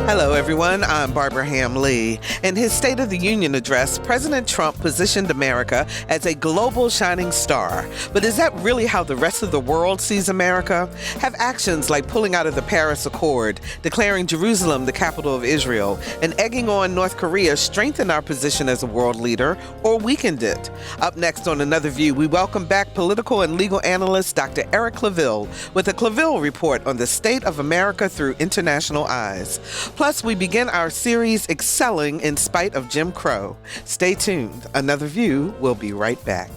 Hello, everyone. I'm Barbara Ham-Lee. In his State of the Union address, President Trump positioned America as a global shining star. But is that really how the rest of the world sees America? Have actions like pulling out of the Paris Accord, declaring Jerusalem the capital of Israel, and egging on North Korea strengthened our position as a world leader or weakened it? Up next on Another View, we welcome back political and legal analyst Dr. Eric Claville with a Claville report on the state of America through international eyes. Plus, we begin our series Excelling in Spite of Jim Crow. Stay tuned. Another View will be right back.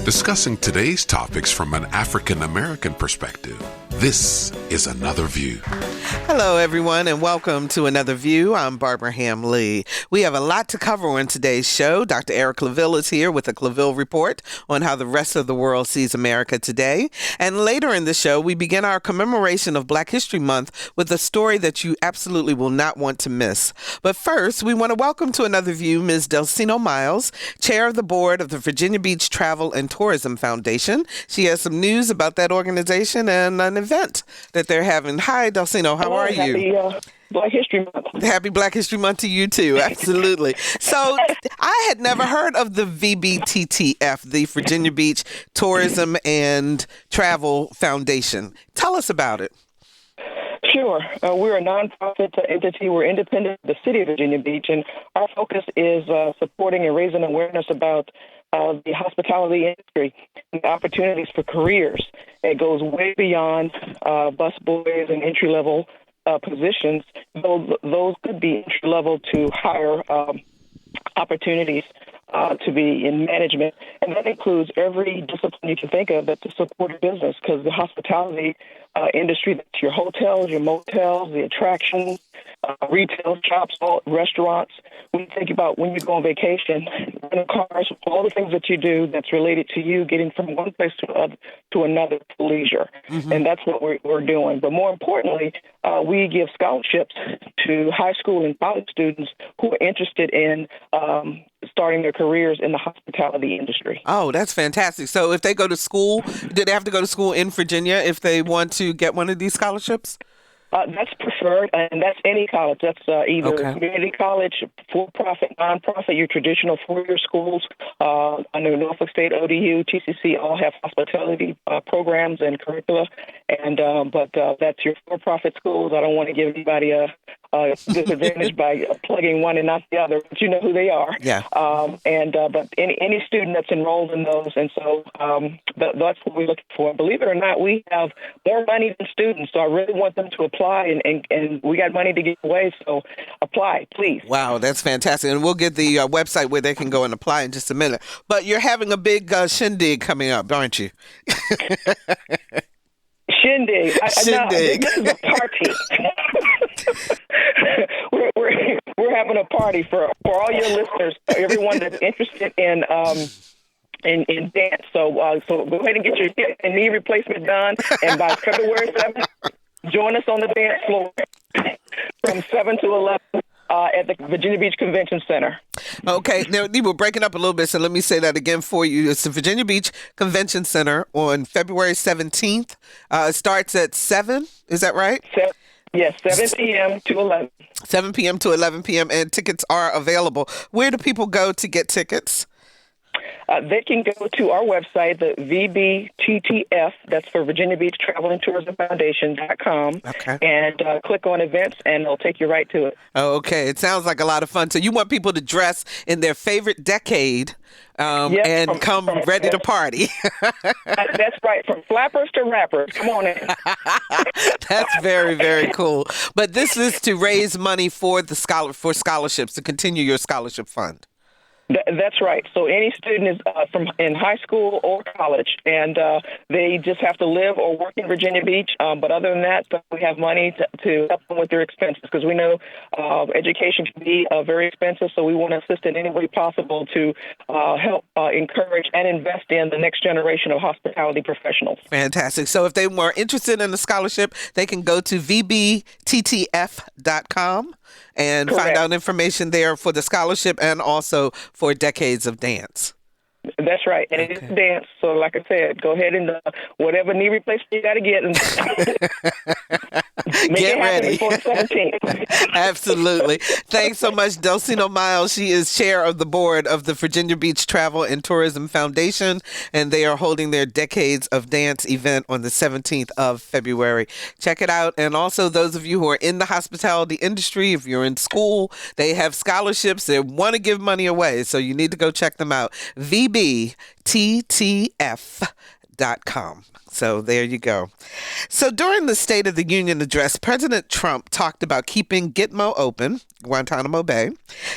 Discussing today's topics from an African-American perspective, this is Another View. Hello, everyone, and welcome to Another View. I'm Barbara Ham-Lee. We have a lot to cover on today's show. Dr. Eric Claville is here with a Claville report on how the rest of the world sees America today. And later in the show, we begin our commemoration of Black History Month with a story that you absolutely will not want to miss. But first, we want to welcome to Another View Ms. Delcino Miles, chair of the board of the Virginia Beach Travel and Tourism Foundation. She has some news about that organization and an event that they're having. Hi, Delcino. How are you? Happy Black History Month. Happy Black History Month to you, too. Absolutely. So I had never heard of the VBTTF, the Virginia Beach Tourism and Travel Foundation. Tell us about it. Sure. We're a nonprofit entity. We're independent of the city of Virginia Beach, and our focus is supporting and raising awareness about the hospitality industry and opportunities for careers. It goes way beyond busboys and entry-level positions. Those could be entry-level to higher opportunities to be in management. And that includes every discipline you can think of that's to support a business, because the hospitality industry, that's your hotels, your motels, the attractions, retail shops, restaurants. When you think about when you go on vacation, rental cars, all the things that you do that's related to you getting from one place to another for leisure. Mm-hmm. And that's what we're doing. But more importantly, we give scholarships to high school and college students who are interested in starting their careers in the hospitality industry. Oh, that's fantastic. So if they go to school, do they have to go to school in Virginia if they want to get one of these scholarships? That's preferred, and that's any college. That's either community college, for-profit, non-profit, your traditional four-year schools. Under Norfolk State, ODU, TCC all have hospitality programs and curricula, and but that's your for-profit schools. I don't want to give anybody a disadvantage by plugging one and not the other, but you know who they are. Yeah. But any student that's enrolled in those, and so that's what we're looking for. And believe it or not, we have more money than students, so I really want them to apply, and we got money to give away, so apply, please. Wow, that's fantastic. And we'll get the website where they can go and apply in just a minute. But you're having a big shindig coming up, aren't you? Shindig. Shindig. This is a party. we're having a party for all your listeners, everyone that's interested in dance. So go ahead and get your hip and knee replacement done, and by February 7th, join us on the dance floor from 7 to 11 at the Virginia Beach Convention Center. Okay, now you were breaking up a little bit, so let me say that again for you. It's the Virginia Beach Convention Center on February 17th. It starts at 7, is that right? Yes, 7 p.m. to 11. 7 p.m. to 11 p.m., and tickets are available. Where do people go to get tickets? They can go to our website, the VBTTF, that's for Virginia Beach Travel and Tourism Foundation.com, and click on events, and it'll take you right to it. Oh, okay. It sounds like a lot of fun. So you want people to dress in their favorite decade and come ready to party. That's right. From flappers to rappers. Come on in. That's very, very cool. But this is to raise money for the scholarships, to continue your scholarship fund. That's right. So any student is from in high school or college, and they just have to live or work in Virginia Beach. But other than that, we have money to help them with their expenses because we know education can be very expensive. So we want to assist in any way possible to help encourage and invest in the next generation of hospitality professionals. Fantastic. So if they were interested in the scholarship, they can go to vbttf.com and Correct. find out information there for the scholarship and also for Decades of Dance. That's right. And It is dance. So like I said, go ahead and whatever knee replacement you got to get. And make Get it happen ready. before the 17th. Absolutely. Thanks so much, Delsino Miles. She is chair of the board of the Virginia Beach Travel and Tourism Foundation, and they are holding their Decades of Dance event on the 17th of February. Check it out. And also those of you who are in the hospitality industry, if you're in school, they have scholarships. They want to give money away, so you need to go check them out. vbttf.com. So there you go. So during the State of the Union address, President Trump talked about keeping Gitmo open, Guantanamo Bay,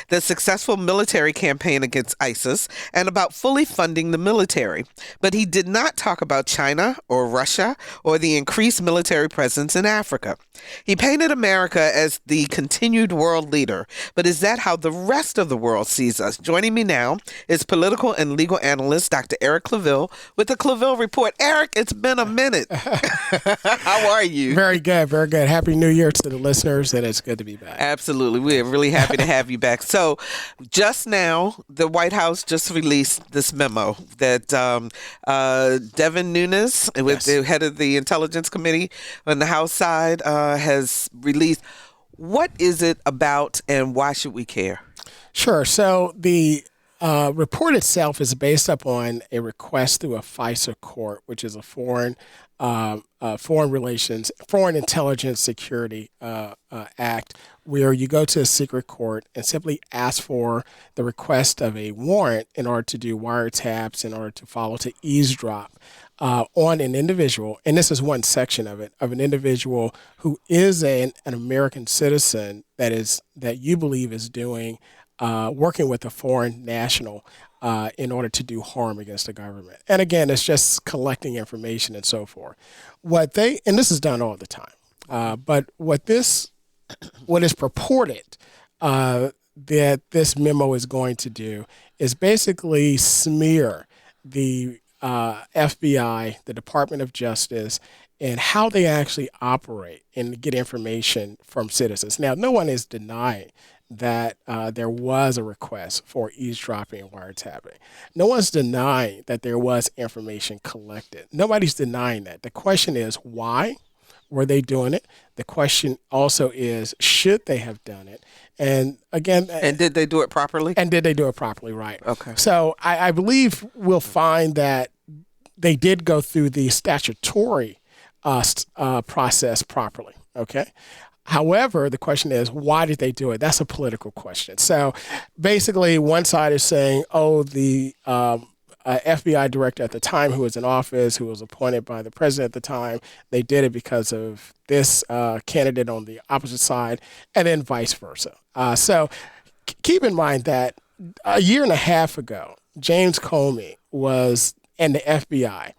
the successful military campaign against ISIS, and about fully funding the military. But he did not talk about China or Russia or the increased military presence in Africa. He painted America as the continued world leader. But is that how the rest of the world sees us? Joining me now is political and legal analyst Dr. Eric Claville with the Claville Report. Eric, it's been a minute. How are you? Very good, very good. Happy New Year to the listeners, and it's good to be back. Absolutely. We're really happy to have you back. So just now, the White House just released this memo that Devin Nunes, with the head of the Intelligence Committee on the House side, has released. What is it about and why should we care? Sure. So the report itself is based upon a request through a FISA court, which is a foreign intelligence security act, where you go to a secret court and simply ask for the request of a warrant in order to do wiretaps, in order to eavesdrop on an individual, and this is one section of it, of an individual who is an American citizen that you believe is doing working with a foreign national in order to do harm against the government. And again, it's just collecting information and so forth. And this is done all the time. But what is purported that this memo is going to do is basically smear the FBI, the Department of Justice, and how they actually operate and get information from citizens. Now, no one is denying that there was a request for eavesdropping and wiretapping. No one's denying that there was information collected. Nobody's denying that. The question is, why were they doing it? The question also is, should they have done it? And again... And did they do it properly? And did they do it properly, right. Okay. So I believe we'll find that they did go through the statutory process properly, okay? However, the question is, why did they do it? That's a political question. So basically, one side is saying, the FBI director at the time who was in office, who was appointed by the president at the time, they did it because of this candidate on the opposite side, and then vice versa. So keep in mind that a year and a half ago, James Comey and the FBI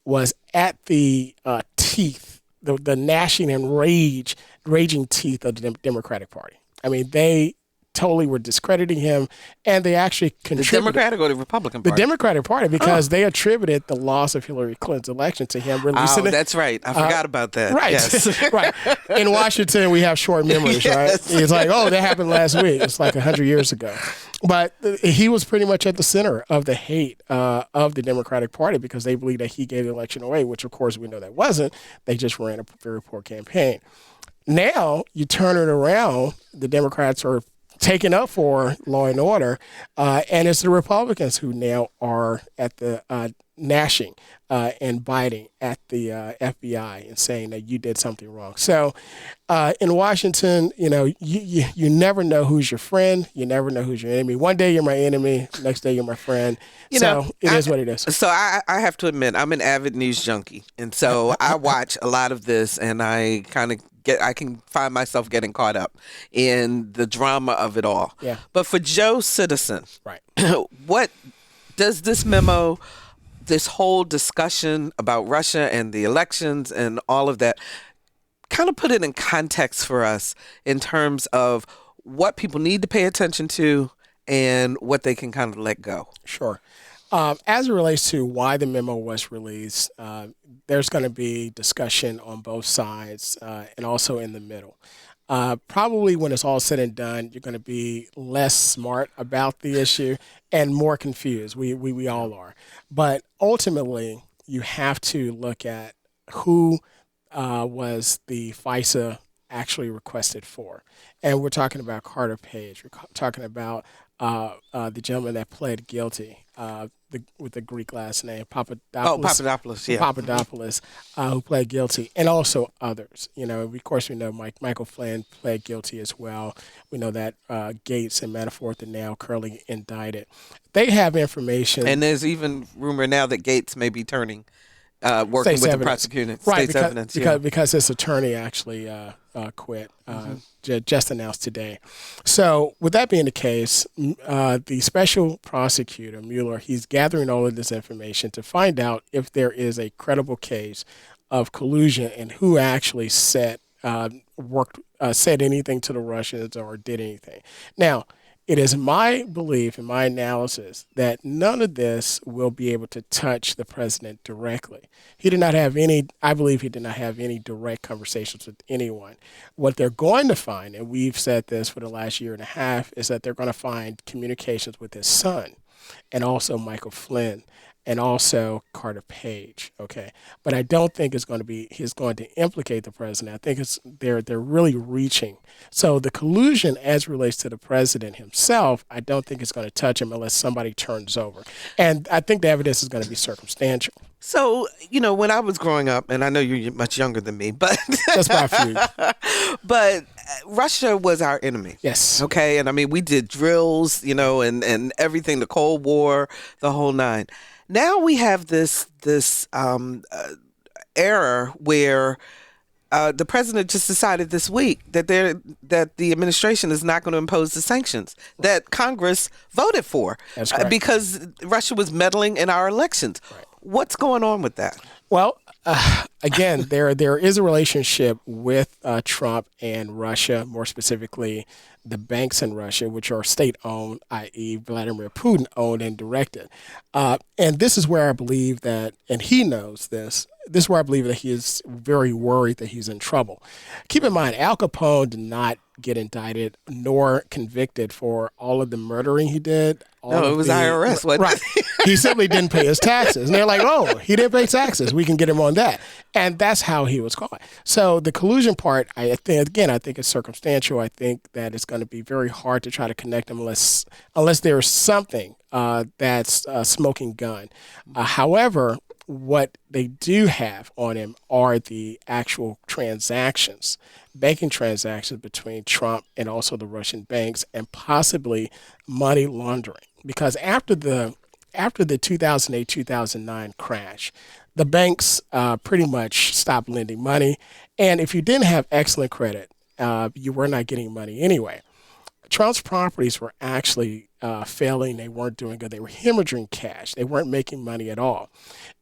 was at the teeth, the gnashing and raging teeth of the Democratic Party. I mean, they totally were discrediting him, and they actually contributed. The Democratic or the Republican Party? The Democratic Party, because they attributed the loss of Hillary Clinton's election to him releasing it. That's right. I forgot about that. Right. Yes. Right. In Washington, we have short memories, right? It's like, that happened last week. It's like 100 years ago. But he was pretty much at the center of the hate of the Democratic Party because they believed that he gave the election away, which, of course, we know that wasn't. They just ran a very poor campaign. Now, you turn it around, the Democrats are taken up for law and order, and it's the Republicans who now are at the gnashing and biting at the FBI and saying that you did something wrong. So in Washington, you never know who's your friend. You never know who's your enemy. One day you're my enemy. Next day you're my friend. It is what it is. So I have to admit, I'm an avid news junkie. And so I watch a lot of this, and I kind of I can find myself getting caught up in the drama of it all. Yeah. But for Joe Citizen, Right. what does this memo, this whole discussion about Russia and the elections and all of that, kind of put it in context for us in terms of what people need to pay attention to and what they can kind of let go? Sure. As it relates to why the memo was released, there's going to be discussion on both sides and also in the middle. Probably when it's all said and done, you're going to be less smart about the issue and more confused. We all are. But ultimately, you have to look at who was the FISA actually requested for. And we're talking about Carter Page. We're talking about the gentleman that pled guilty with the Greek last name, Papadopoulos. Oh, Papadopoulos, yeah. Papadopoulos, who pled guilty, and also others. You know, of course, we know Michael Flynn pled guilty as well. We know that Gates and Manafort are now currently indicted. They have information. And there's even rumor now that Gates may be turning, working with the prosecuting state's evidence. Because his attorney actually quit, just announced today. So with that being the case, the special prosecutor, Mueller, he's gathering all of this information to find out if there is a credible case of collusion and who actually said anything to the Russians or did anything. Now, it is my belief and my analysis that none of this will be able to touch the president directly. I believe he did not have any direct conversations with anyone. What they're going to find, and we've said this for the last year and a half, is that they're going to find communications with his son and also Michael Flynn and also Carter Page, okay? But I don't think he's going to implicate the president. I think they're really reaching. So the collusion as relates to the president himself, I don't think it's going to touch him unless somebody turns over. And I think the evidence is going to be circumstantial. So, when I was growing up, and I know you're much younger than me, but Just by a few. But Russia was our enemy. Yes. Okay. And I mean, we did drills, and everything, the Cold War, the whole nine. Now we have this era where the president just decided this week that the administration is not going to impose the sanctions that Congress voted for. That's correct. Because Russia was meddling in our elections. Right. What's going on with that? Well, again, there is a relationship with Trump and Russia, more specifically the banks in Russia, which are state-owned, i.e. Vladimir Putin owned and directed. And this is where I believe that, and he knows this is where I believe that he is very worried that he's in trouble. Keep in mind, Al Capone did not get indicted nor convicted for all of the murdering he did. No, it was IRS, wasn't right. it? He simply didn't pay his taxes. And they're like, oh, he didn't pay taxes. We can get him on that. And that's how he was caught. So the collusion part, I think it's circumstantial. I think that it's going to be very hard to try to connect them unless there's something that's a smoking gun. However, what they do have on him are the actual transactions, banking transactions between Trump and also the Russian banks, and possibly money laundering. Because after the 2008-2009 crash, the banks pretty much stopped lending money, and if you didn't have excellent credit, you were not getting money anyway. Trump's properties were actually failing. They weren't doing good. They were hemorrhaging cash. They weren't making money at all.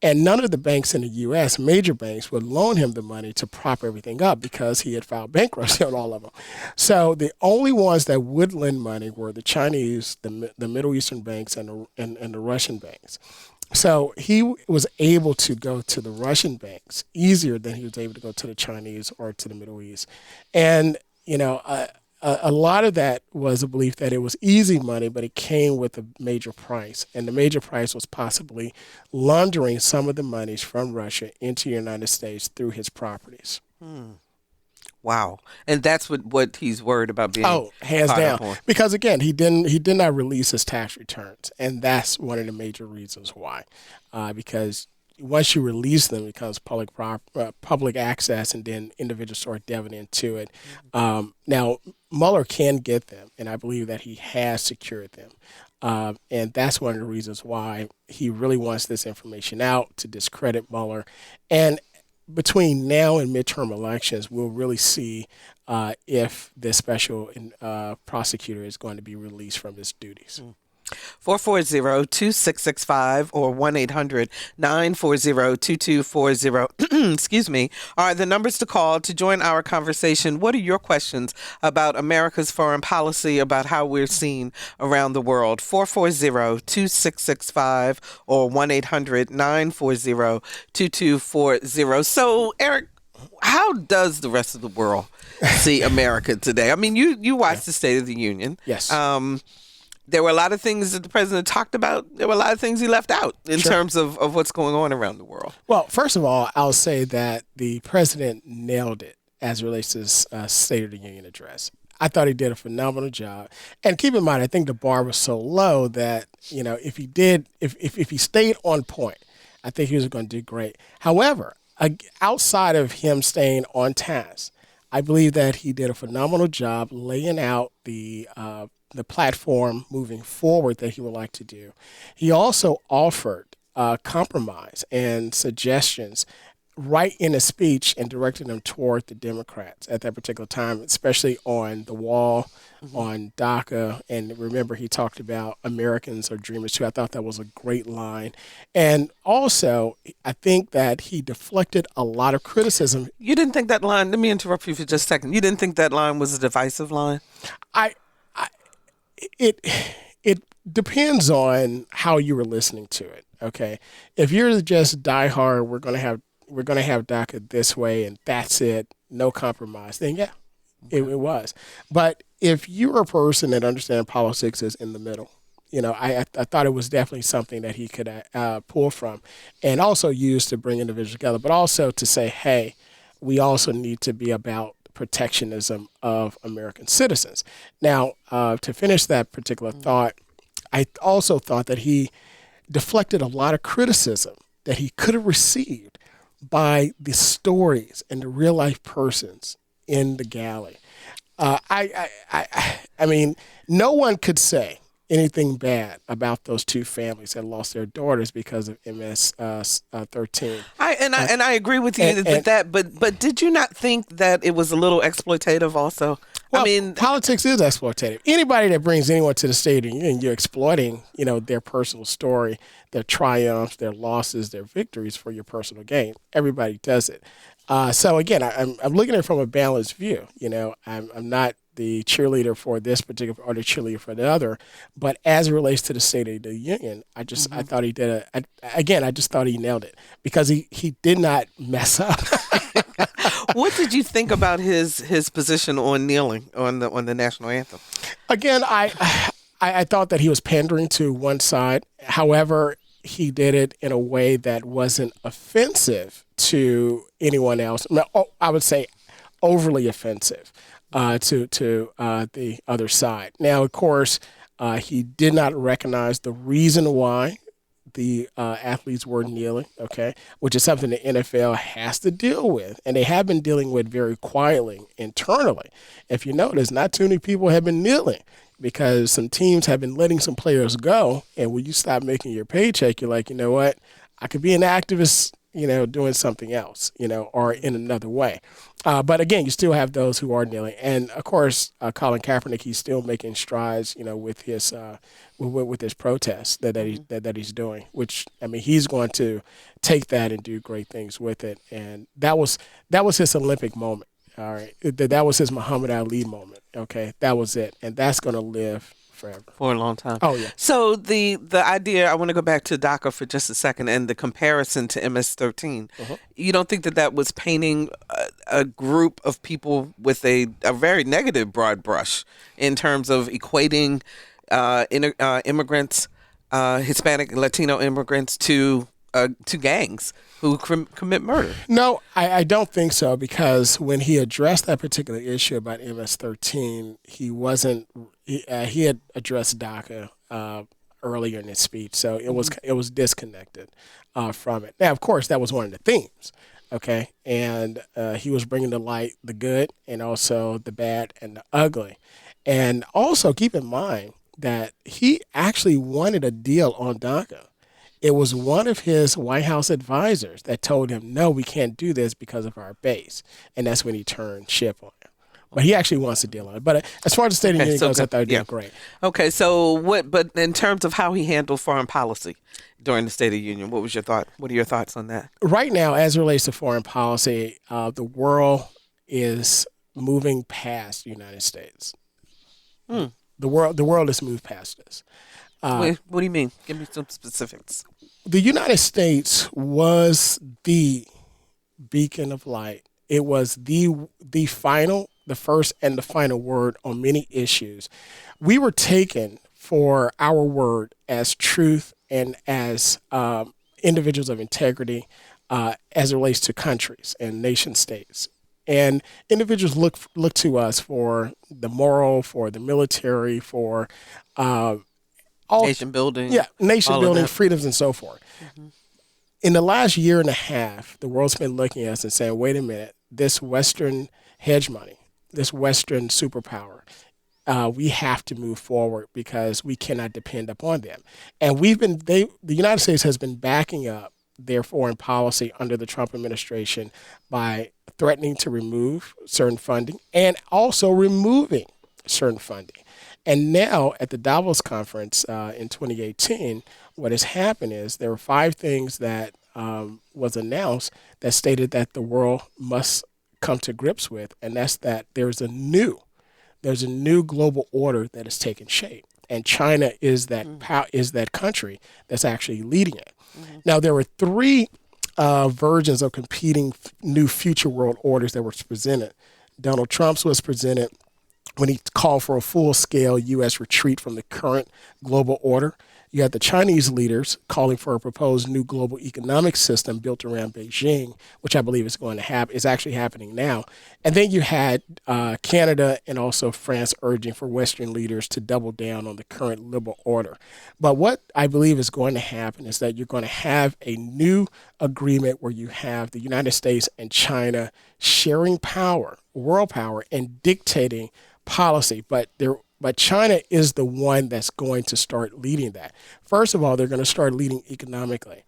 And none of the banks in the U.S., major banks, would loan him the money to prop everything up because he had filed bankruptcy on all of them. So the only ones that would lend money were the Chinese, the Middle Eastern banks, and the Russian banks. So he was able to go to the Russian banks easier than he was able to go to the Chinese or to the Middle East. And, a lot of that was a belief that it was easy money, but it came with a major price. And the major price was possibly laundering some of the monies from Russia into the United States through his properties. Wow. And that's what he's worried about being hands caught down. up on. Because, again, he did not release his tax returns. And that's one of the major reasons why. Because once you release them, it becomes public access, and then individuals start delving into it. Now, Mueller can get them, and I believe that he has secured them. And that's one of the reasons why he really wants this information out, to discredit Mueller. And between now and midterm elections, we'll really see if this special prosecutor is going to be released from his duties. 440-2665 or 1-800-940-2240 excuse me, are the numbers to call to join our conversation. What are your questions about America's foreign policy, about how we're seen around the world? 440-2665 or 1-800-940-2240. So, Eric, how does the rest of the world see America today? I mean, you watched the State of the Union. Yes. There were a lot of things that the president talked about. There were a lot of things he left out in terms of what's going on around the world. Well, first of all, I'll say that the president nailed it as it relates to his State of the Union address. I thought he did a phenomenal job. And keep in mind, I think the bar was so low that, if he stayed on point, I think he was going to do great. However, outside of him staying on task, I believe that he did a phenomenal job laying out the platform moving forward that he would like to do. He also offered compromise and suggestions right in a speech and directed them toward the Democrats at that particular time, especially on the wall, on DACA. And remember, he talked about Americans are dreamers too. I thought that was a great line. And also, I think that he deflected a lot of criticism. You didn't think that line, let me interrupt you for just a second. You didn't think that line was a divisive line? It depends on how you were listening to it. Okay, if you're just diehard, we're gonna have DACA this way and that's it, no compromise. Then yeah, it was. But if you're a person that understands politics is in the middle, I thought it was definitely something that he could pull from, and also use to bring individuals together, but also to say, hey, we also need to be about protectionism of American citizens. Now, to finish that particular thought, I also thought that he deflected a lot of criticism that he could have received by the stories and the real life persons in the galley. I mean, no one could say anything bad about those two families that lost their daughters because of MS-13. I agree with you with that, but did you not think that it was a little exploitative also? Well, I mean, politics is exploitative. Anybody that brings anyone to the State of the Union, you're exploiting, their personal story, their triumphs, their losses, their victories for your personal gain. Everybody does it. So again, I'm looking at it from a balanced view. I'm not the cheerleader for this particular or the cheerleader for the other, but as it relates to the State of the Union, I thought he did I just thought he nailed it because he did not mess up. What did you think about his position on kneeling on the national anthem? Again, I thought that he was pandering to one side. However, he did it in a way that wasn't offensive to anyone else. I would say overly offensive to the other side. Now, of course, he did not recognize the reason why the athletes were kneeling, okay, which is something the NFL has to deal with, and they have been dealing with very quietly internally. If you notice, not too many people have been kneeling because some teams have been letting some players go, and when you stop making your paycheck, you're like, you know what, I could be an activist, doing something else, or in another way. But again, you still have those who are kneeling. And of course, Colin Kaepernick, he's still making strides, with his protest that he's doing, which, I mean, he's going to take that and do great things with it. And that was his Olympic moment. All right. That was his Muhammad Ali moment. Okay. That was it. And that's going to live forever. For a long time. Oh, yeah. So the idea, I want to go back to DACA for just a second and the comparison to MS-13. You don't think that was painting a group of people with a very negative broad brush in terms of equating immigrants, Hispanic, Latino immigrants to gangs who commit murder? No, I don't think so, because when he addressed that particular issue about MS-13, he had addressed DACA earlier in his speech, so it was disconnected from it. Now, of course, that was one of the themes, okay, and he was bringing to light the good and also the bad and the ugly, and also keep in mind that he actually wanted a deal on DACA. It was one of his White House advisors that told him, no, we can't do this because of our base. And that's when he turned ship on him. But he actually wants to deal on it. But as far as the State of the Union goes, I thought he did great. Okay, so but in terms of how he handled foreign policy during the State of the Union, what was your thought? What are your thoughts on that? Right now, as it relates to foreign policy, the world is moving past the United States. The world has moved past us. Wait, what do you mean? Give me some specifics. The United States was the beacon of light. It was the first and the final word on many issues. We were taken for our word as truth and as individuals of integrity as it relates to countries and nation states. And individuals look to us for the moral, for the military, for nation building. Yeah, nation building, freedoms, and so forth. Mm-hmm. In the last year and a half, the world's been looking at us and saying, wait a minute, this Western hegemony, this Western superpower, we have to move forward because we cannot depend upon them. And the United States has been backing up their foreign policy under the Trump administration by threatening to remove certain funding and also removing certain funding. And now at the Davos conference in 2018, what has happened is there were 5 things that was announced that stated that the world must come to grips with, and that's that there's a new global order that is taking shape, and China is that country that's actually leading it. Mm-hmm. Now there were 3 versions of competing new future world orders that were presented. Donald Trump's was presented when he called for a full-scale U.S. retreat from the current global order. You had the Chinese leaders calling for a proposed new global economic system built around Beijing, which I believe is actually happening now. And then you had Canada and also France urging for Western leaders to double down on the current liberal order. But what I believe is going to happen is that you're going to have a new agreement where you have the United States and China sharing power, world power, and dictating policy. But China is the one that's going to start leading that. First of all, they're going to start leading economically.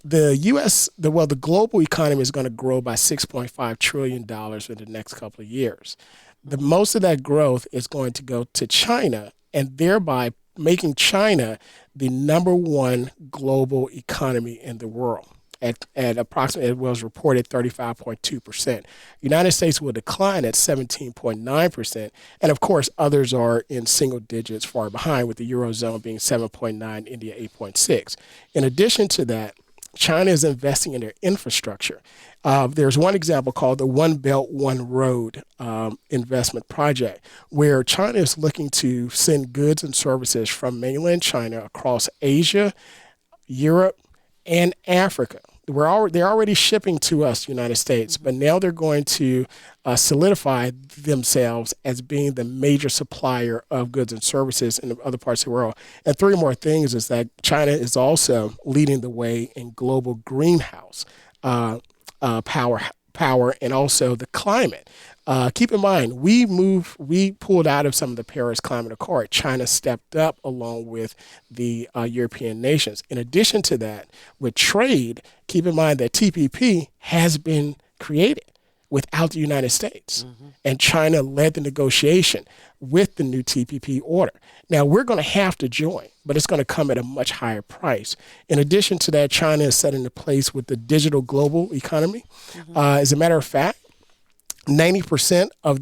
The global economy is going to grow by $6.5 trillion in the next couple of years. Most of that growth is going to go to China, and thereby making China the number 1 global economy in the world. At approximately, it was reported 35.2%. United States will decline at 17.9%. And of course, others are in single digits far behind, with the Eurozone being 7.9, India 8.6. In addition to that, China is investing in their infrastructure. There's one example called the One Belt, One Road investment project, where China is looking to send goods and services from mainland China across Asia, Europe, and Africa. They're already shipping to us, United States, but now they're going to solidify themselves as being the major supplier of goods and services in other parts of the world. And 3 more things is that China is also leading the way in global greenhouse power and also the climate. Keep in mind, we pulled out of some of the Paris Climate Accord. China stepped up along with the European nations. In addition to that, with trade, keep in mind that TPP has been created without the United States. Mm-hmm. And China led the negotiation with the new TPP order. Now, we're going to have to join, but it's going to come at a much higher price. In addition to that, China is set into place with the digital global economy. Mm-hmm. As a matter of fact, 90% of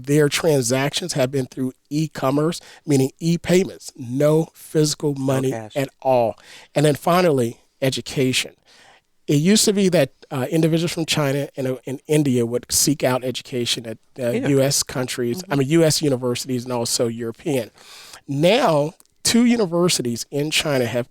their transactions have been through e-commerce, meaning e-payments, no physical money at all. And then finally, education. It used to be that individuals from China and India would seek out education at U.S. countries, mm-hmm. U.S. universities and also European. Now, 2 universities in China have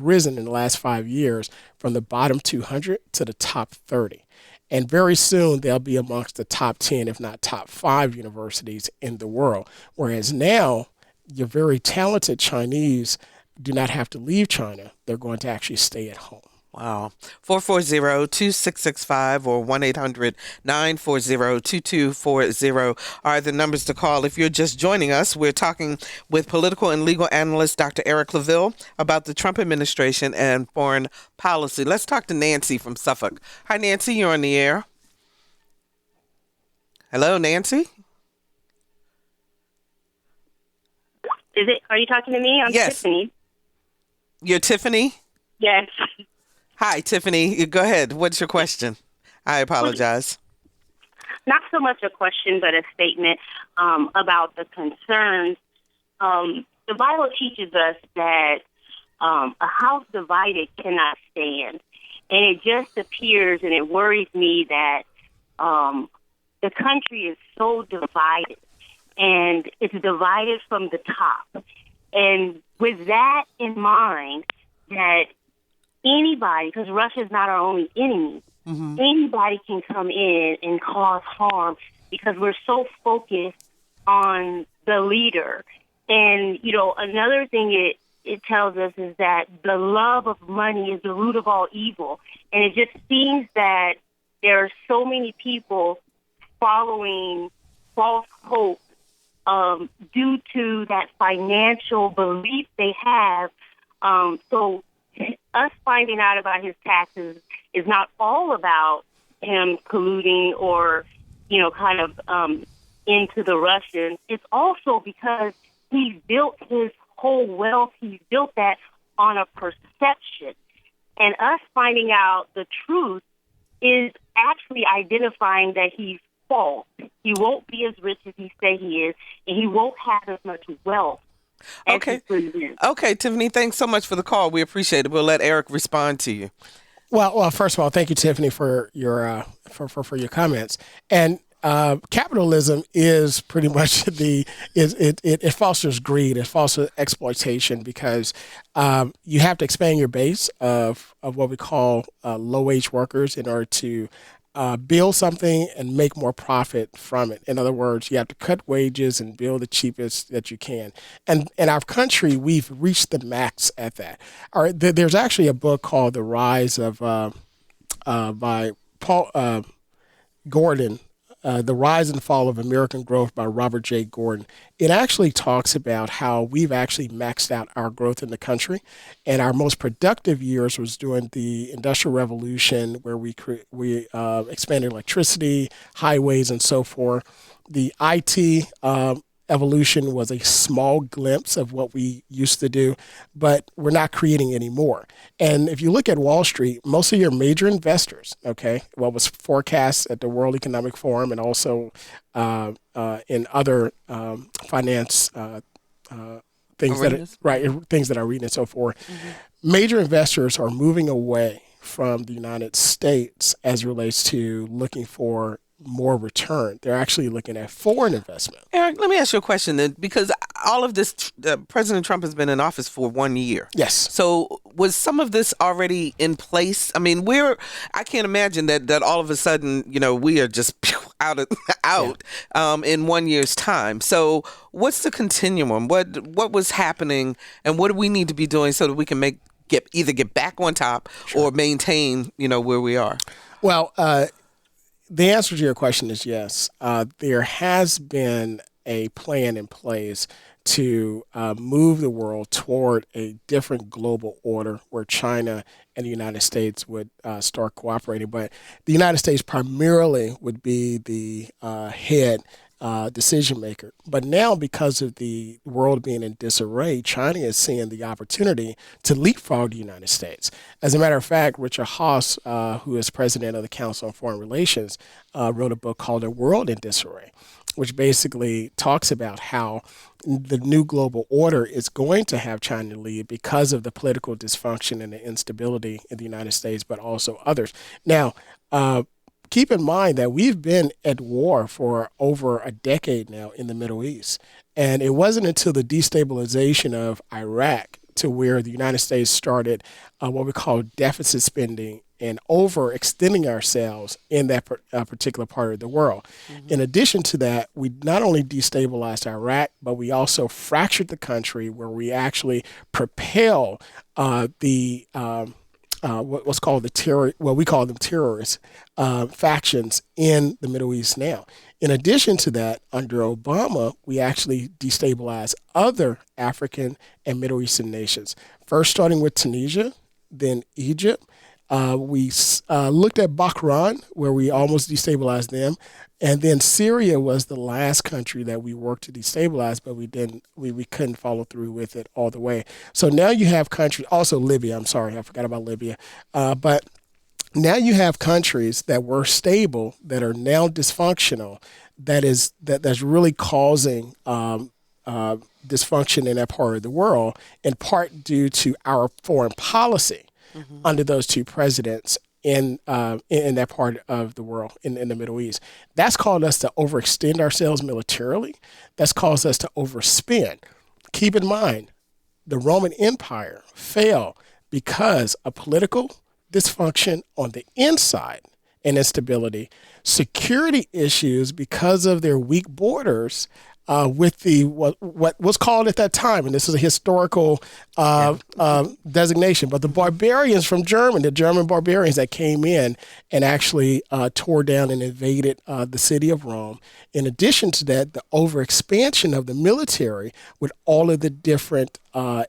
risen in the last 5 years from the bottom 200 to the top 30. And very soon, they'll be amongst the top 10, if not top 5 universities in the world. Whereas now, your very talented Chinese do not have to leave China. They're going to actually stay at home. Wow. 440-2665 or 1-800-940-2240 are the numbers to call. If you're just joining us, we're talking with political and legal analyst Dr. Eric Claville about the Trump administration and foreign policy. Let's talk to Nancy from Suffolk. Hi, Nancy. You're on the air. Hello, Nancy. Are you talking to me? I'm Yes. Tiffany. You're Tiffany? Yes. Hi, Tiffany. Go ahead. What's your question? I apologize. Not so much a question, but a statement about the concerns. The Bible teaches us that a house divided cannot stand. And it just appears and it worries me that the country is so divided. And it's divided from the top. And with that in mind, that anybody, because Russia is not our only enemy, anybody can come in and cause harm because we're so focused on the leader. And, another thing it tells us is that the love of money is the root of all evil. And it just seems that there are so many people following false hope due to that financial belief they have. So us finding out about his taxes is not all about him colluding or, into the Russians. It's also because he's built his whole wealth, he's built that on a perception. And us finding out the truth is actually identifying that he's false. He won't be as rich as he say he is, and he won't have as much wealth. Okay. Okay, Tiffany, thanks so much for the call. We appreciate it. We'll let Eric respond to you. Well, first of all, thank you, Tiffany, for your for your comments. And capitalism is pretty much it fosters greed, it fosters exploitation because you have to expand your base of what we call low wage workers in order to build something and make more profit from it. In other words, you have to cut wages and build the cheapest that you can. And in our country, we've reached the max at that. All right, there's actually a book called The Rise of by Paul Gordon. The Rise and Fall of American Growth by Robert J. Gordon. It actually talks about how we've actually maxed out our growth in the country. And our most productive years was during the Industrial Revolution where we expanded electricity, highways, and so forth. The IT evolution was a small glimpse of what we used to do, but we're not creating any more. And if you look at Wall Street, most of your major investors, what was forecast at the World Economic Forum and also in other finance things things that I read and so forth, major investors are moving away from the United States as it relates to looking for more return. They're actually looking at foreign investment. Eric, let me ask you a question then, because all of this, President Trump has been in office for 1 year. Yes. So was some of this already in place? I mean, I can't imagine that all of a sudden, we are just out in 1 year's time. So what's the continuum? What was happening and what do we need to be doing so that we can either get back on top or maintain, where we are? Well, the answer to your question is yes. There has been a plan in place to move the world toward a different global order where China and the United States would start cooperating. But the United States primarily would be the head decision maker. But now, because of the world being in disarray, China is seeing the opportunity to leapfrog the United States. As a matter of fact, Richard Haass, who is president of the Council on Foreign Relations, wrote a book called A World in Disarray, which basically talks about how the new global order is going to have China lead because of the political dysfunction and the instability in the United States, but also others. Now, keep in mind that we've been at war for over a decade now in the Middle East. And it wasn't until the destabilization of Iraq to where the United States started what we call deficit spending and overextending ourselves in that particular part of the world. In addition to that, we not only destabilized Iraq, but we also fractured the country where we actually propel the what's called the terror. Well, we call them terrorist factions in the Middle East now. In addition to that, under Obama, we actually destabilized other African and Middle Eastern nations. First, starting with Tunisia, then Egypt. We looked at Bahrain, where we almost destabilized them, and then Syria was the last country that we worked to destabilize, but we didn't. We couldn't follow through with it all the way. So now you have countries, also Libya. I'm sorry, I forgot about Libya, but now you have countries that were stable that are now dysfunctional. That's really causing dysfunction in that part of the world, in part due to our foreign policy under those two presidents in that part of the world, in the Middle East. That's caused us to overextend ourselves militarily. That's caused us to overspend. Keep in mind, the Roman Empire fell because of political dysfunction on the inside and instability, security issues because of their weak borders, with the what was called at that time, and this is a historical designation, but the barbarians from Germany, the German barbarians that came in and actually tore down and invaded the city of Rome. In addition to that, the overexpansion of the military with all of the different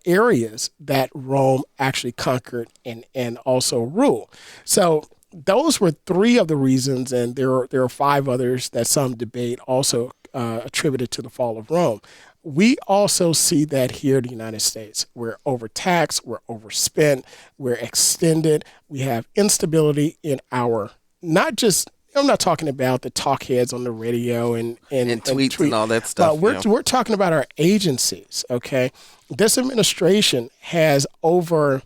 areas that Rome actually conquered and also ruled. So those were three of the reasons, and there are five others that some debate also attributed to the fall of Rome. We also see that here in the United States. We're overtaxed, we're overspent, we're extended. We have instability in our, not just, I'm not talking about the talk heads on the radio and tweets and all that stuff. But we're talking about our agencies, okay? This administration has over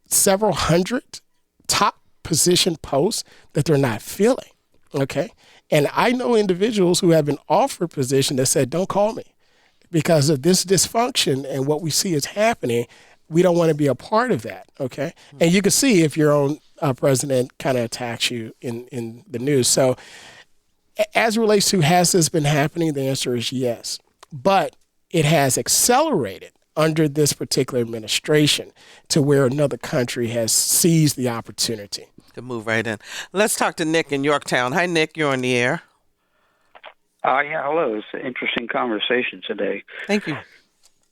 several hundred top position posts that they're not filling, okay? And I know individuals who have been offered position that said, don't call me because of this dysfunction and what we see is happening. We don't want to be a part of that, okay? And you can see if your own president kind of attacks you in the news. So as it relates to has this been happening, the answer is yes. But it has accelerated under this particular administration to where another country has seized the opportunity. To move right in. Let's talk to Nick in Yorktown. Hi, Nick. You're on the air. Yeah, hello. It's an interesting conversation today. Thank you.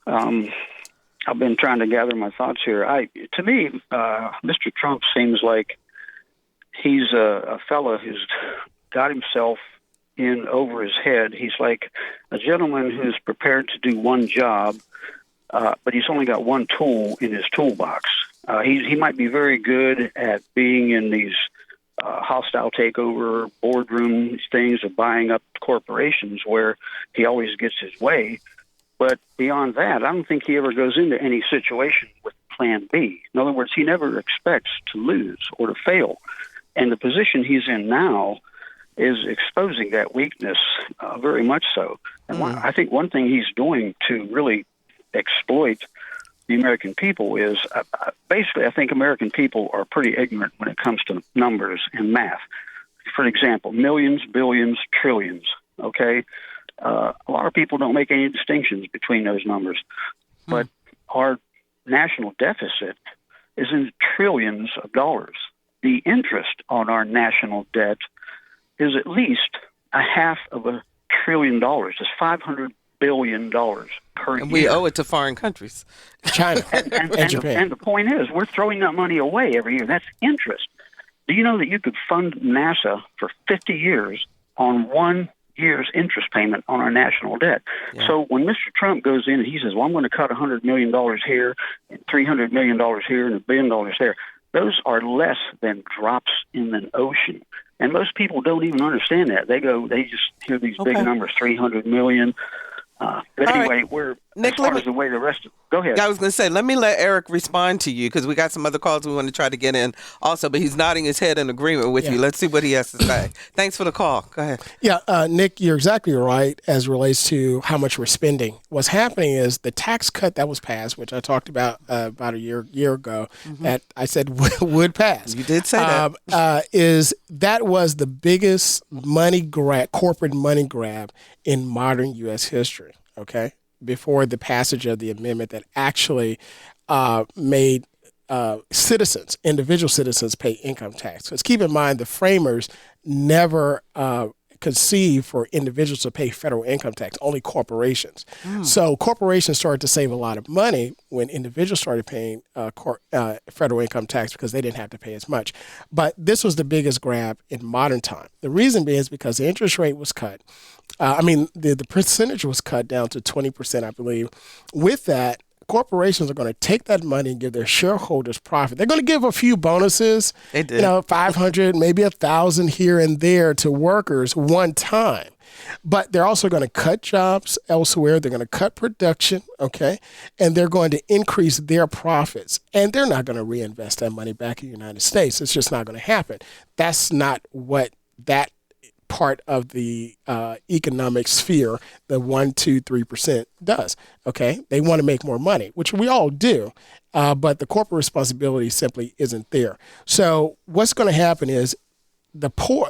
I've been trying to gather my thoughts here. To me, Mr. Trump seems like he's a fellow who's got himself in over his head. He's like a gentleman who's prepared to do one job, but he's only got one tool in his toolbox. He might be very good at being in these hostile takeover boardroom things of buying up corporations where he always gets his way. But beyond that, I don't think he ever goes into any situation with plan B. In other words, he never expects to lose or to fail. And the position he's in now is exposing that weakness very much so. And I think one thing he's doing to really exploit the American people is basically, I think American people are pretty ignorant when it comes to numbers and math. For example, millions, billions, trillions, okay? A lot of people don't make any distinctions between those numbers. But our national deficit is in trillions of dollars. The interest on our national debt is at least $500 billion. It's $500 billion per year. And we owe it to foreign countries. China and Japan. And the point is, we're throwing that money away every year. That's interest. Do you know that you could fund NASA for 50 years on 1 year's interest payment on our national debt? Yeah. So when Mr. Trump goes in and he says, well, I'm going to cut $100 million here and $300 million here and $1 billion there, those are less than drops in an ocean. And most people don't even understand that. They just hear these big numbers, 300 million. But anyway, we're Nick, as far as the way the rest of go ahead. I was going to say, let me let Eric respond to you because we got some other calls we want to try to get in also, but he's nodding his head in agreement with you. Let's see what he has to say. Thanks for the call. Go ahead. Yeah, Nick, you're exactly right as it relates to how much we're spending. What's happening is the tax cut that was passed, which I talked about a year ago, that I said would pass. You did say that. That was the biggest corporate money grab in modern U.S. history, okay? Before the passage of the amendment that actually made individual citizens pay income tax. Because keep in mind, the framers never conceived for individuals to pay federal income tax, only corporations. So corporations started to save a lot of money when individuals started paying federal income tax because they didn't have to pay as much. But this was the biggest grab in modern time. The reason being is because the interest rate was cut. The percentage was cut down to 20%, I believe. With that, corporations are going to take that money and give their shareholders profit. They're going to give a few bonuses, They did. 500, maybe 1,000 here and there to workers one time. But they're also going to cut jobs elsewhere. They're going to cut production, okay? And they're going to increase their profits. And they're not going to reinvest that money back in the United States. It's just not going to happen. That's not what that part of the economic sphere, the 1%, 2%, 3% does. Okay, they want to make more money, which we all do, but the corporate responsibility simply isn't there. So what's going to happen is the poor,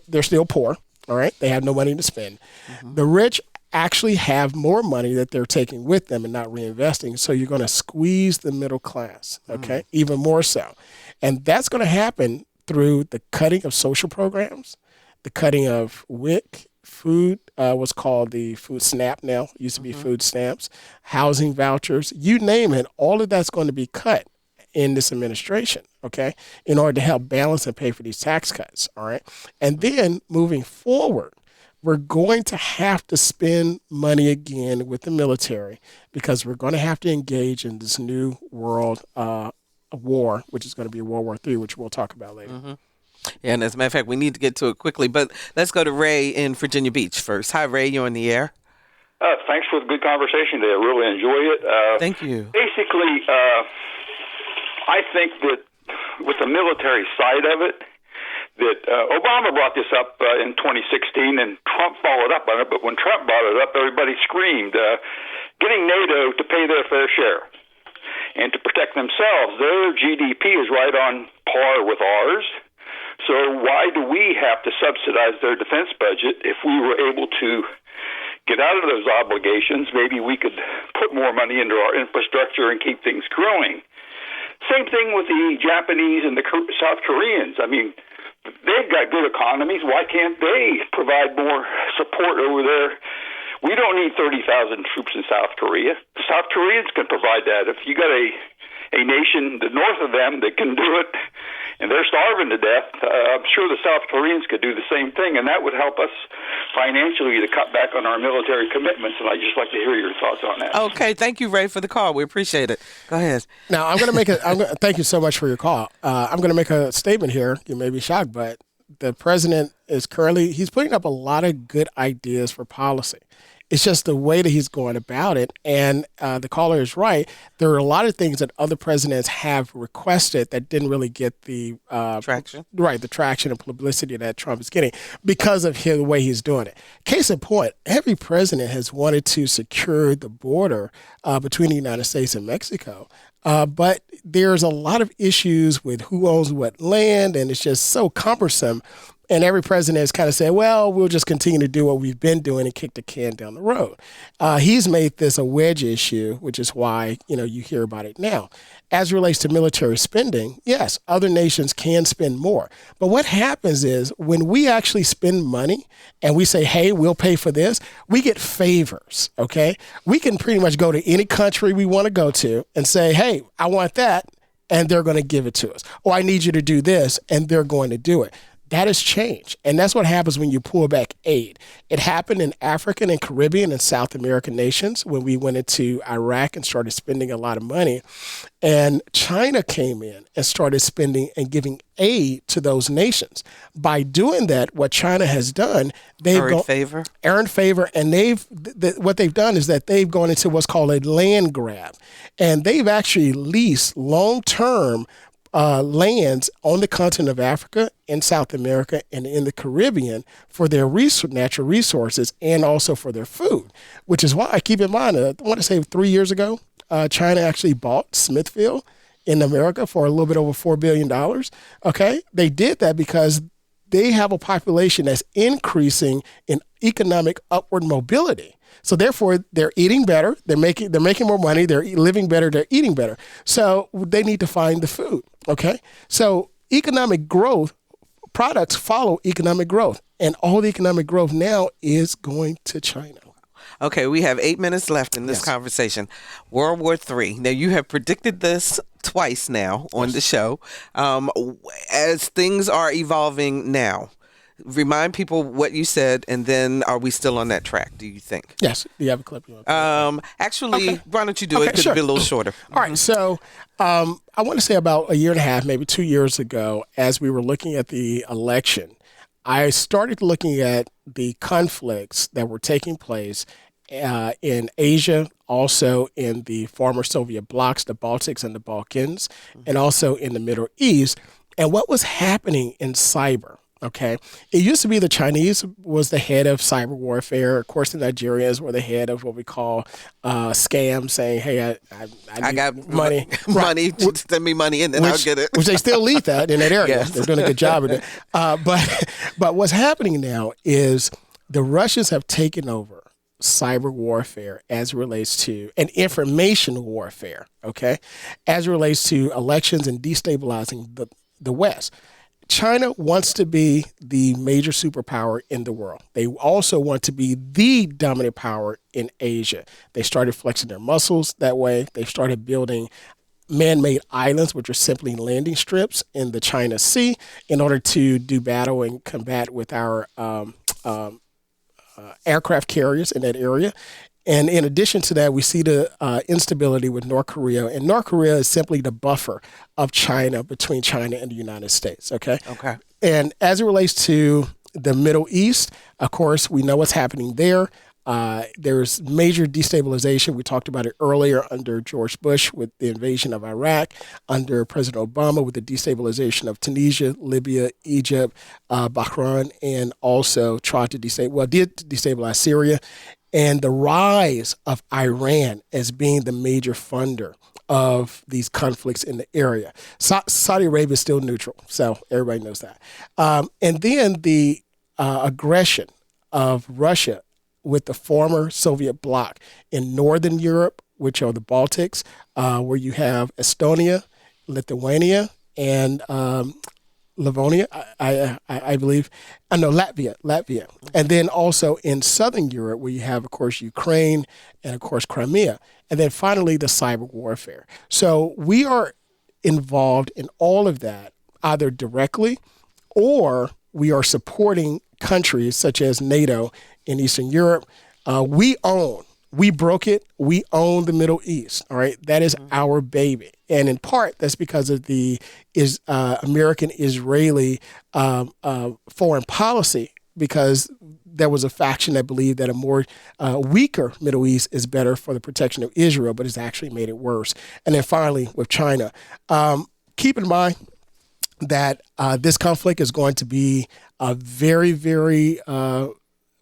they're still poor. All right, they have no money to spend. The rich actually have more money that they're taking with them and not reinvesting. So you're going to squeeze the middle class. Okay, even more so, and that's going to happen through the cutting of social programs, the cutting of WIC, food, what's called the food SNAP now, used to be food stamps, housing vouchers, you name it, all of that's going to be cut in this administration, okay, in order to help balance and pay for these tax cuts, all right? And then moving forward, we're going to have to spend money again with the military because we're going to have to engage in this new world war, which is going to be World War III, which we'll talk about later. Yeah, and as a matter of fact, we need to get to it quickly, but let's go to Ray in Virginia Beach first. Hi, Ray, you're on the air. Thanks for the good conversation today. I really enjoy it. Thank you. Basically, I think that with the military side of it, that Obama brought this up in 2016, and Trump followed up on it, but when Trump brought it up, everybody screamed, getting NATO to pay their fair share and to protect themselves. Their GDP is right on par with ours. So why do we have to subsidize their defense budget if we were able to get out of those obligations? Maybe we could put more money into our infrastructure and keep things growing. Same thing with the Japanese and the South Koreans. I mean, they've got good economies. Why can't they provide more support over there? We don't need 30,000 troops in South Korea. The South Koreans can provide that. If you got a nation north of them that can do it, and they're starving to death, I'm sure the South Koreans could do the same thing, and that would help us financially to cut back on our military commitments, and I'd just like to hear your thoughts on that. Okay, thank you, Ray, for the call. We appreciate it. Go ahead. Now, thank you so much for your call. I'm going to make a statement here. You may be shocked, but the president is he's putting up a lot of good ideas for policy. It's just the way that he's going about it. And the caller is right. There are a lot of things that other presidents have requested that didn't really get the traction. Right, the traction and publicity that Trump is getting because of the way he's doing it. Case in point, every president has wanted to secure the border between the United States and Mexico. But there's a lot of issues with who owns what land, and it's just so cumbersome. And every president has kind of said, well, we'll just continue to do what we've been doing and kick the can down the road. He's made this a wedge issue, which is why, you hear about it now. As it relates to military spending, yes, other nations can spend more. But what happens is when we actually spend money and we say, hey, we'll pay for this, we get favors, okay? We can pretty much go to any country we want to go to and say, hey, I want that, and they're going to give it to us. Or I need you to do this, and they're going to do it. That has changed. And that's what happens when you pull back aid. It happened in African and Caribbean and South American nations when we went into Iraq and started spending a lot of money. And China came in and started spending and giving aid to those nations. By doing that, what China has done, they've earned favor. And what they've done is that they've gone into what's called a land grab. And they've actually leased long-term lands on the continent of Africa, in South America, and in the Caribbean for their natural resources and also for their food, which is why I keep in mind, I want to say 3 years ago, China actually bought Smithfield in America for a little bit over $4 billion. Okay. They did that because they have a population that's increasing in economic upward mobility. So therefore, they're eating better. They're making more money. They're living better. They're eating better. So they need to find the food. Okay. So economic growth, products follow economic growth, and all the economic growth now is going to China. Okay, we have 8 minutes left in this conversation. World War III. Now, you have predicted this twice now on the show. As things are evolving now, remind people what you said, and then are we still on that track, do you think? Yes. Do you have a clip you want to Actually, why don't you do it? It could sure. be a little shorter. All right. So I want to say about a year and a half, maybe 2 years ago, as we were looking at the election, I started looking at the conflicts that were taking place in Asia, also in the former Soviet blocs, the Baltics and the Balkans, and also in the Middle East, and what was happening in cyber. Okay, it used to be the Chinese was the head of cyber warfare. Of course, the Nigerians were the head of what we call scams, saying, "Hey, I got money, money, send me money, and then I'll get it." Which they still lead that in that area. Yes. They're doing a good job of it. But what's happening now is the Russians have taken over cyber warfare as it relates to and information warfare. Okay, as it relates to elections and destabilizing the West. China wants to be the major superpower in the world. They also want to be the dominant power in Asia. They started flexing their muscles that way. They started building man-made islands, which are simply landing strips in the China Sea, in order to do battle and combat with our aircraft carriers in that area. And in addition to that, we see the instability with North Korea. And North Korea is simply the buffer of China between China and the United States. Okay. And as it relates to the Middle East, of course, we know what's happening there. There's major destabilization. We talked about it earlier under George Bush with the invasion of Iraq, under President Obama with the destabilization of Tunisia, Libya, Egypt, Bahrain, and also did destabilize Syria. And the rise of Iran as being the major funder of these conflicts in the area. Saudi Arabia is still neutral, so everybody knows that. And then the aggression of Russia with the former Soviet bloc in Northern Europe, which are the Baltics, where you have Estonia, Lithuania, and Livonia, I believe. Latvia. And then also in Southern Europe, where you have, of course, Ukraine and, of course, Crimea. And then finally, the cyber warfare. So we are involved in all of that, either directly or we are supporting countries such as NATO in Eastern Europe. We broke it. We own the Middle East. All right. That is our baby. And in part, that's because of the American-Israeli foreign policy, because there was a faction that believed that a more weaker Middle East is better for the protection of Israel, but it's actually made it worse. And then finally, with China, keep in mind that this conflict is going to be very, very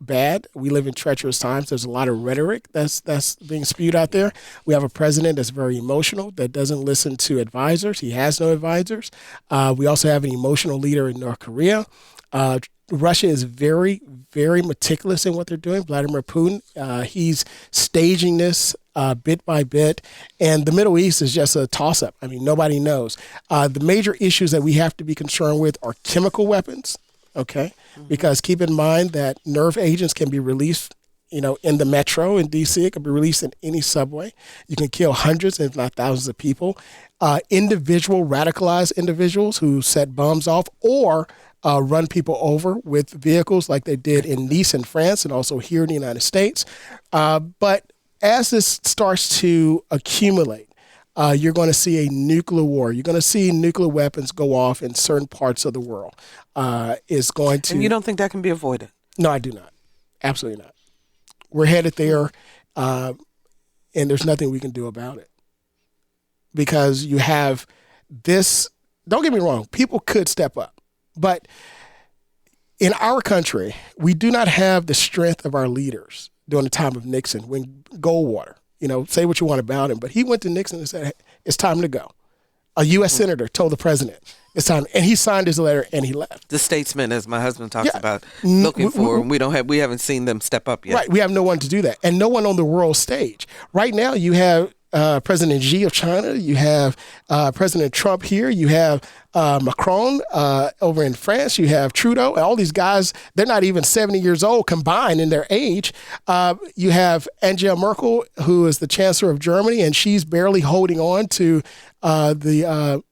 bad. We live in treacherous times. There's a lot of rhetoric that's being spewed out there. We have a president that's very emotional, that doesn't listen to advisors. He has no advisors. We also have an emotional leader in North Korea. Russia is very, very meticulous in what they're doing. Vladimir Putin, he's staging this bit by bit. And the Middle East is just a toss-up. I mean, nobody knows. The major issues that we have to be concerned with are chemical weapons. Okay, because keep in mind that nerve agents can be released, in the metro in D.C. It can be released in any subway. You can kill hundreds, if not thousands of people. Radicalized individuals who set bombs off or run people over with vehicles like they did in Nice in France and also here in the United States. But as this starts to accumulate, you're going to see a nuclear war. You're going to see nuclear weapons go off in certain parts of the world. And you don't think that can be avoided? No, I do not. Absolutely not. We're headed there, and there's nothing we can do about it. Because you have this, don't get me wrong, people could step up. But in our country, we do not have the strength of our leaders during the time of Nixon when Goldwater, say what you want about him, but he went to Nixon and said, hey, it's time to go. A U.S. senator told the president, It's time. And he signed his letter and he left. The statesmen, as my husband talks Yeah. about, looking for, and we haven't seen them step up yet. Right. We have no one to do that, and no one on the world stage. Right now, you have President Xi of China. You have President Trump here. You have Macron over in France. You have Trudeau. All these guys, they're not even 70 years old combined in their age. You have Angela Merkel, who is the Chancellor of Germany, and she's barely holding on to the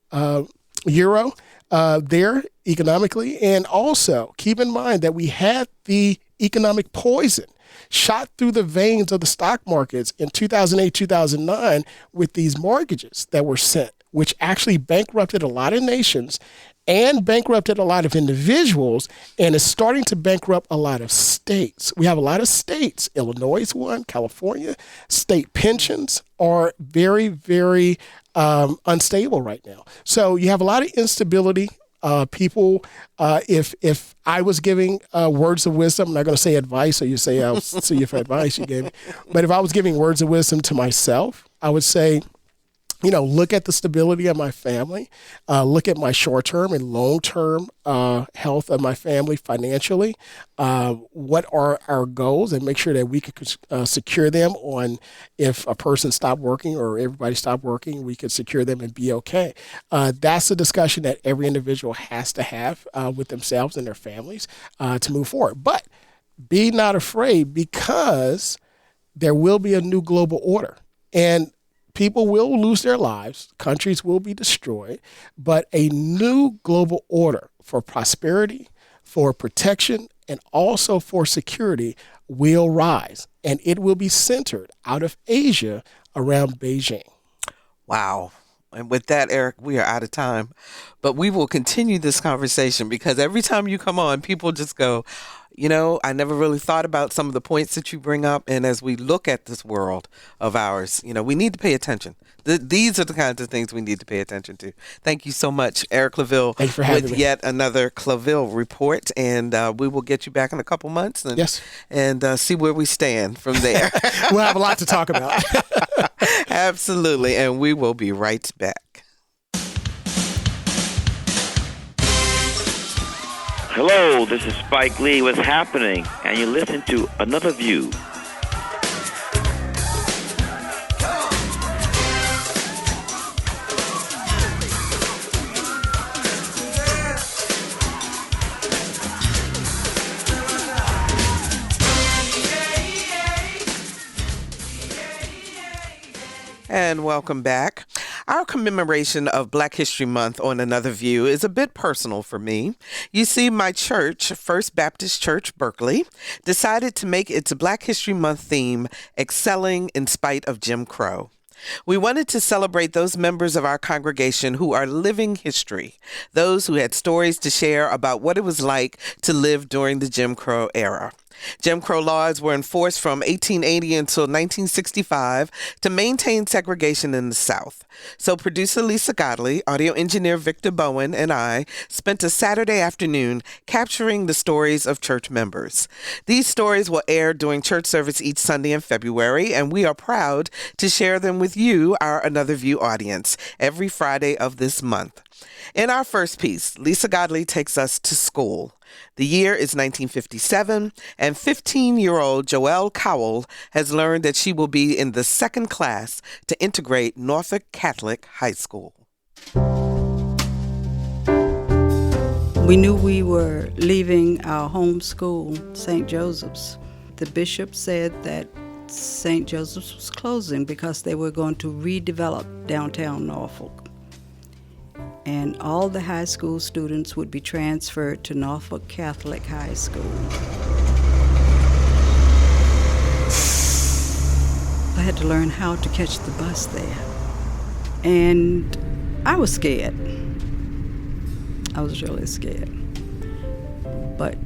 euro there economically. And also keep in mind that we had the economic poison shot through the veins of the stock markets in 2008, 2009 with these mortgages that were sent, which actually bankrupted a lot of nations and bankrupted a lot of individuals, and is starting to bankrupt a lot of states. We have a lot of states, Illinois is one, California, state pensions are very, very unstable right now. So you have a lot of instability. People, if I was giving words of wisdom, I'm not going to say advice, so you say I'll sue you for advice you gave me. But if I was giving words of wisdom to myself, I would say, look at the stability of my family, look at my short-term and long-term health of my family financially. What are our goals, and make sure that we could secure them on if a person stopped working or everybody stopped working, we could secure them and be okay. That's a discussion that every individual has to have with themselves and their families to move forward. But be not afraid, because there will be a new global order. And people will lose their lives, countries will be destroyed, but a new global order for prosperity, for protection, and also for security will rise. And it will be centered out of Asia around Beijing. Wow. And with that, Eric, we are out of time. But we will continue this conversation, because every time you come on, people just go, I never really thought about some of the points that you bring up. And as we look at this world of ours, we need to pay attention. These are the kinds of things we need to pay attention to. Thank you so much, Eric Claville, Thanks for having me. Yet another Claville report. And we will get you back in a couple months and see where we stand from there. We'll have a lot to talk about. Absolutely. And we will be right back. Hello, this is Spike Lee. What's happening? And you listen to Another View. And welcome back. Our commemoration of Black History Month on Another View is a bit personal for me. You see, my church, First Baptist Church, Berkeley, decided to make its Black History Month theme Excelling in Spite of Jim Crow. We wanted to celebrate those members of our congregation who are living history, those who had stories to share about what it was like to live during the Jim Crow era. Jim Crow laws were enforced from 1880 until 1965 to maintain segregation in the South. So producer Lisa Godley, audio engineer Victor Bowen, and I spent a Saturday afternoon capturing the stories of church members. These stories will air during church service each Sunday in February, and we are proud to share them with you, our Another View audience, every Friday of this month. In our first piece, Lisa Godley takes us to school. The year is 1957, and 15-year-old Joelle Cowell has learned that she will be in the second class to integrate Norfolk Catholic High School. We knew we were leaving our home school, St. Joseph's. The bishop said that St. Joseph's was closing because they were going to redevelop downtown Norfolk. And all the high school students would be transferred to Norfolk Catholic High School. I had to learn how to catch the bus there. And I was scared. I was really scared. But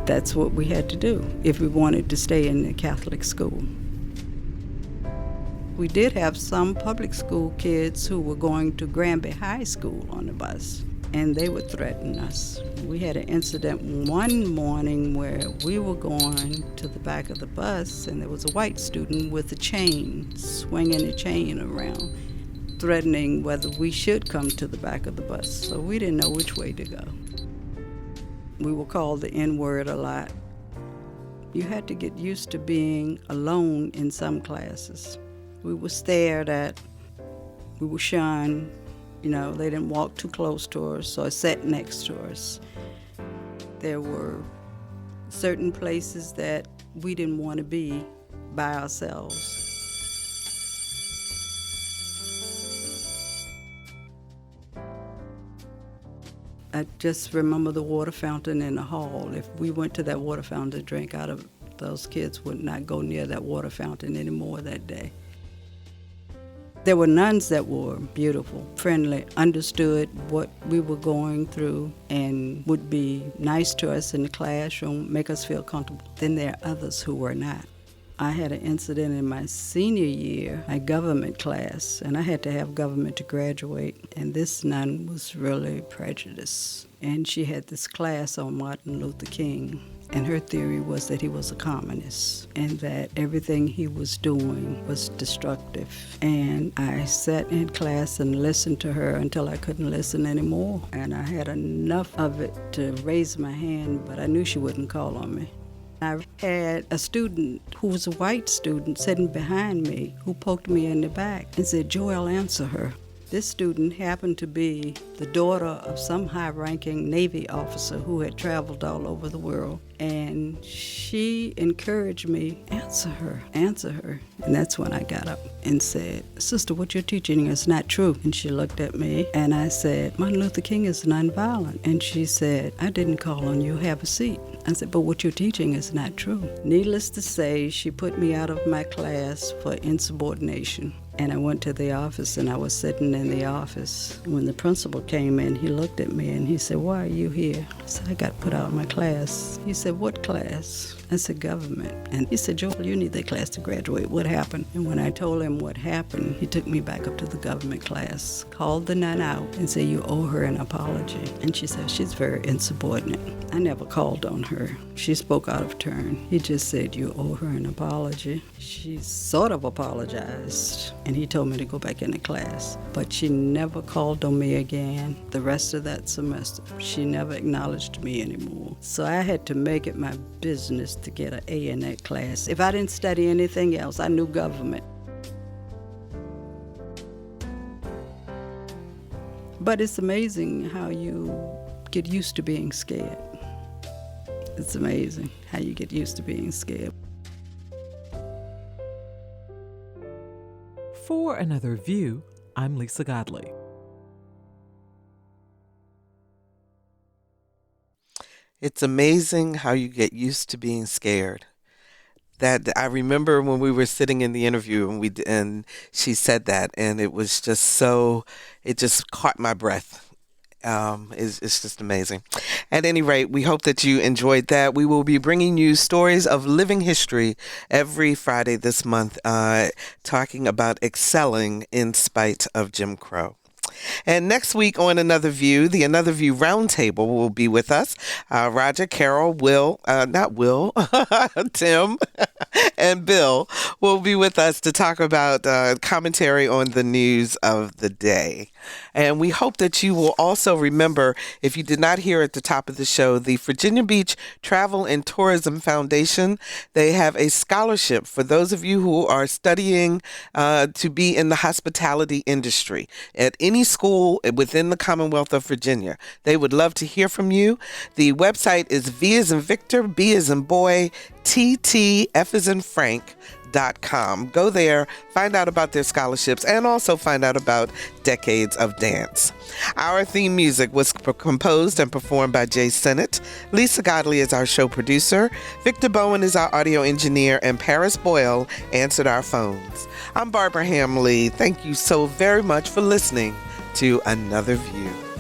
that's what we had to do if we wanted to stay in the Catholic school. We did have some public school kids who were going to Granby High School on the bus, and they would threaten us. We had an incident one morning where we were going to the back of the bus, and there was a white student with a chain, swinging a chain around, threatening whether we should come to the back of the bus, so we didn't know which way to go. We were called the N-word a lot. You had to get used to being alone in some classes. We were stared at, we were shunned. You know, they didn't walk too close to us or sat next to us. There were certain places that we didn't want to be by ourselves. I just remember the water fountain in the hall. If we went to that water fountain to drink out of, those kids would not go near that water fountain anymore that day. There were nuns that were beautiful, friendly, understood what we were going through, and would be nice to us in the classroom, make us feel comfortable. Then there are others who were not. I had an incident in my senior year, my government class, and I had to have government to graduate, and this nun was really prejudiced. And she had this class on Martin Luther King, and her theory was that he was a communist and that everything he was doing was destructive. And I sat in class and listened to her until I couldn't listen anymore. And I had enough of it to raise my hand, but I knew she wouldn't call on me. I had a student who was a white student sitting behind me who poked me in the back and said, "Joel, answer her." This student happened to be the daughter of some high-ranking Navy officer who had traveled all over the world. And she encouraged me, answer her. And that's when I got up and said, "Sister, what you're teaching is not true." And she looked at me and I said, "Martin Luther King is nonviolent." And she said, "I didn't call on you, have a seat." I said, "But what you're teaching is not true." Needless to say, she put me out of my class for insubordination. And I went to the office, and I was sitting in the office. When the principal came in, he looked at me and he said, "Why are you here?" I said, "I got put out of my class." He said, "What class?" I said, "Government." And he said, "Joel, you need that class to graduate. What happened?" And when I told him what happened, he took me back up to the government class, called the nun out and said, "You owe her an apology." And she said, "She's very insubordinate." I never called on her. She spoke out of turn. He just said, "You owe her an apology." She sort of apologized, and he told me to go back into class. But she never called on me again the rest of that semester. She never acknowledged me anymore. So I had to make it my business to get an A in that class. If I didn't study anything else, I knew government. But it's amazing how you get used to being scared. It's amazing how you get used to being scared. For Another View, I'm Lisa Godley. It's amazing how you get used to being scared. That I remember when we were sitting in the interview and she said that, and it was just so, it just caught my breath. It's just amazing. At any rate, we hope that you enjoyed that. We will be bringing you stories of living history every Friday this month, talking about excelling in spite of Jim Crow. And next week on Another View, the Another View Roundtable will be with us. Roger, Carol, Tim, and Bill will be with us to talk about commentary on the news of the day. And we hope that you will also remember, if you did not hear at the top of the show, the Virginia Beach Travel and Tourism Foundation, they have a scholarship for those of you who are studying to be in the hospitality industry at any school within the Commonwealth of Virginia. They would love to hear from you. The website is V as in Victor, B as in boy, TT, F as in Frank.com. Go there, find out about their scholarships, and also find out about Decades of Dance. Our theme music was composed and performed by Jay Sennett. Lisa Godley is our show producer. Victor Bowen is our audio engineer, and Paris Boyle answered our phones. I'm Barbara Hamley. Thank you so very much for listening to Another View.